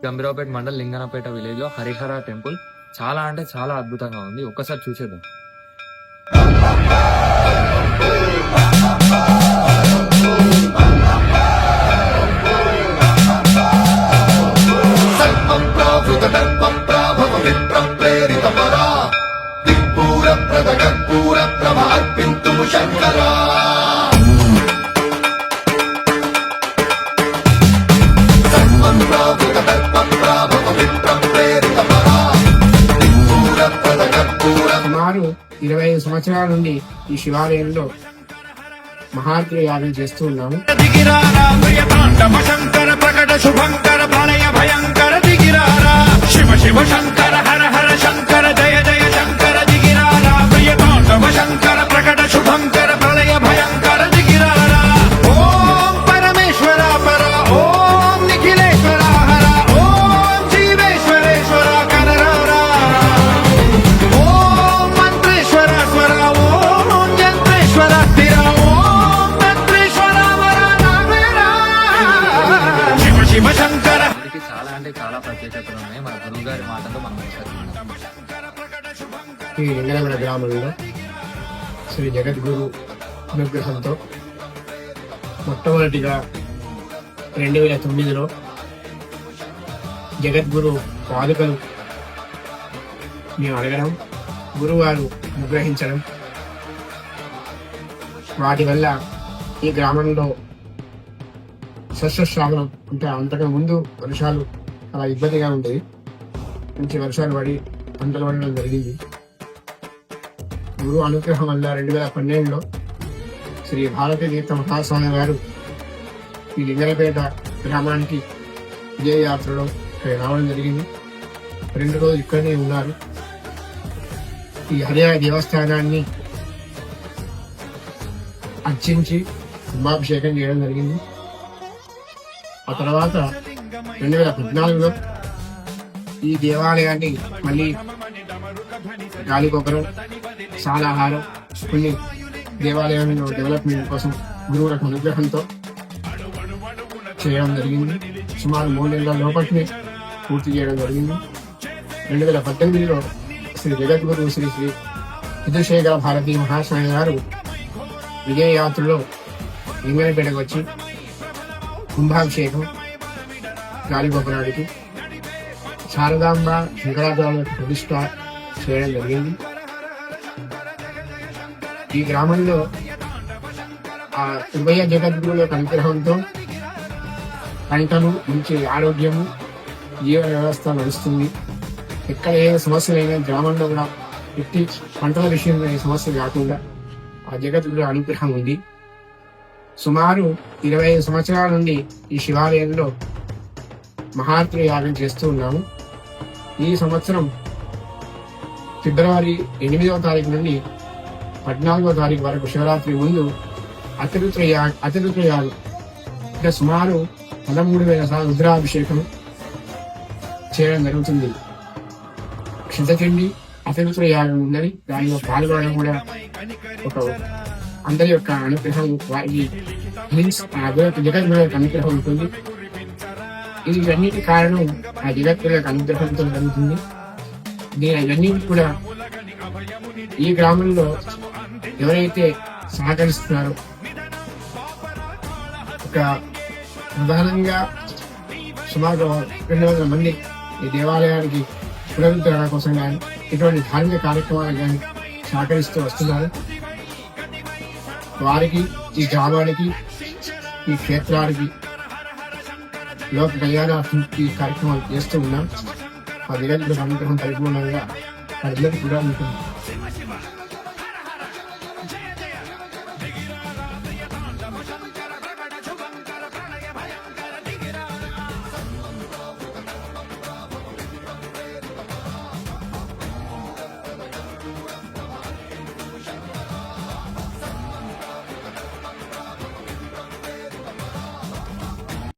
Gambhiraopet mandal Linganapeta village లో Harihara temple చాలా అంటే చాలా అద్భుతంగా ఉంది. ఒక్కసారి చూసేద్దాం. సుమారు 25 సంవత్సరాల నుండి ఈ శివాలయంలో మహార్తుల యాగం చేస్తూ ఉన్నాము. శివ శివ శంకర హర హర శంకర జయ జయ శంకర దిగిరారా ప్రియతాండవ శంకర ప్రకట శుభంకర ప్రళయ భయంకర దిగిరారా. ఓం పరమేశ్వర పర ఓం నిఖిలేశ్వర హర ఓం జీవేశ్వరేశ్వర కనరారా. ఓం మంత్రేశ్వర స్వర ఓం యంత్రేశ్వర స్థిర ఓం మంత్రేశ్వర వర నావేరా. శివ శివ శంకర చాలా అంటే చాలా ప్రత్యేకతలు ఉన్నాయి. మన గురువు గారి మాటతో మనం ఈ లింగనగర గ్రామంలో శ్రీ జగద్గురు అనుగ్రహంతో మొట్టమొదటిగా 2009లో జగద్గురు పాదుకలు మేము అడగడం, గురువారు అనుగ్రహించడం, వాటి వల్ల ఈ గ్రామంలో సస్యశ్రావణం అంటే అంతకు ముందు వర్షాలు చాలా ఇబ్బందిగా ఉండేది. మంచి వర్షాలు పడి పంటలు పడడం జరిగింది. గురు అనుగ్రహం వల్ల 2012లో శ్రీ భారతీ తీర్థ మహాస్వామి గారు ఈ లింగనపేట గ్రామానికి విజయ యాత్రలో రావడం జరిగింది. 2 రోజులు ఇక్కడనే ఉన్నారు. ఈ హరిహర దేవస్థానాన్ని అర్చించి కుంభాభిషేకం చేయడం జరిగింది. ఆ తర్వాత 2014లో ఈ దేవాలయాన్ని మళ్ళీ గాలిగోపురం, సాలాహారం, కొన్ని దేవాలయంలో డెవలప్మెంట్ కోసం గురువులకు అనుగ్రహంతో చేయడం జరిగింది. సుమారు 3 నెలల లోపలనే పూర్తి చేయడం జరిగింది. 2018లో శ్రీ జగద్గురు శ్రీ శ్రీ విధుశేఖర భారతీ మహాస్వామి గారు విజయ యాత్రలో లింగనపేటకు వచ్చి కుంభాభిషేకం, గాలిగోపురానికి, శారదాంబ శంకరాచార్యులకు ప్రతిష్ట చేయడం జరిగింది. ఈ గ్రామంలో ఆ ఉభయ జగద్గురుల అనుగ్రహంతో పంటలు, మంచి ఆరోగ్యము, జీవన వ్యవస్థ నడుస్తుంది. ఎక్కడ ఏ సమస్యలైనా గ్రామంలో కూడా ఎట్టి పంటల విషయంలో ఏ సమస్య కాకుండా ఆ జగద్గురుల అనుగ్రహం ఉంది. సుమారు 25 సంవత్సరాల నుండి ఈ శివాలయంలో మహార్తుల యాగం చేస్తూ ఉన్నాము. ఈ సంవత్సరం ఫిబ్రవరి 8వ తారీఖు నుండి 14వ తారీఖు వరకు శివరాత్రి ముందు అతిరుద్ర యాగం అంటే సుమారు 13,000 సార్లు రుద్రాభిషేకం చేయడం జరుగుతుంది. క్షితచండి అతిరుద్ర యాగం ఉందని దానిలో పాల్గొనడం కూడా ఒక అందరి యొక్క అనుగ్రహం, వారికి జగద్గురు యొక్క అనుగ్రహం ఉంటుంది. ఇది ఇవన్నిటి కారణం ఆ జగద్గురు యొక్క అనుగ్రహంతో జరుగుతుంది. ఇవన్నిటి కూడా ఈ గ్రామంలో ఎవరైతే సహకరిస్తున్నారో, ఒక ప్రధానంగా సుమారు 200 మంది ఈ దేవాలయానికి పునరుద్ధరణ కోసం కానీ ఇటువంటి ధార్మిక కార్యక్రమాలకు కానీ సహకరిస్తూ వస్తున్నారు. వారికి, ఈ గ్రామానికి, ఈ క్షేత్రానికి లోక కళ్యాణార్థి కార్యక్రమాలు చేస్తూ ఉన్నాం. ఆ జగద్గురు అనుగ్రహం పరిపూర్ణంగా అందరికీ కూడా ఉంటుంది.